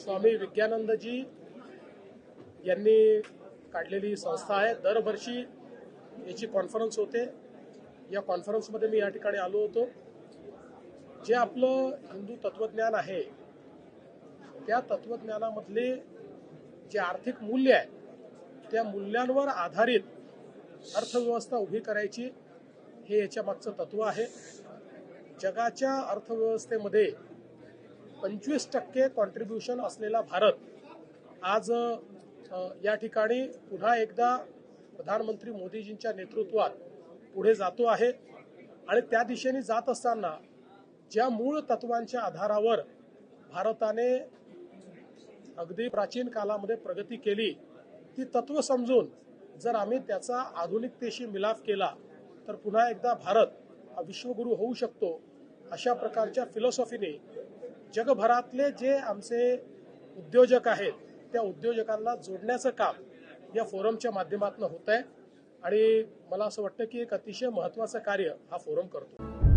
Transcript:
स्वामी विज्ञानंदजी यांनी काढलेली संस्था आहे। दरवर्षी याची कॉन्फरन्स होते। या कॉन्फरन्समध्ये मी या ठिकाणी आलो होतो। जे आपलं हिंदू तत्वज्ञान आहे त्या तत्वज्ञानामधले जे आर्थिक मूल्य आहे त्या मूल्यांवर आधारित अर्थव्यवस्था उभी करायची हे याच्या मागचं तत्व आहे। जगाच्या अर्थव्यवस्थेमध्ये 25% कॉन्ट्रीब्युशन असलेला भारत आज या ठिकाणी पुन्हा एकदा प्रधानमंत्री मोदीजींच्या नेतृत्वात पुढे जातो आहे आणि त्या दिशेने जात असताना ज्या मूळ तत्वांच्या आधारावर भारताने अगदी प्राचीन कालामध्ये प्रगती केली ती तत्व समजून जर आम्ही त्याचा आधुनिकतेशी मिलाफ केला तर पुन्हा एकदा भारत हा विश्वगुरू होऊ शकतो। अशा प्रकारच्या फिलॉसॉफीने जगभरातले जे आमचे उद्योजक आहेत त्या उद्योजकांना जोडण्याचं काम या फोरमच्या माध्यमातून होत आहे आणि मला असं वाटतं की एक अतिशय महत्त्वाचं कार्य हा फोरम करतो।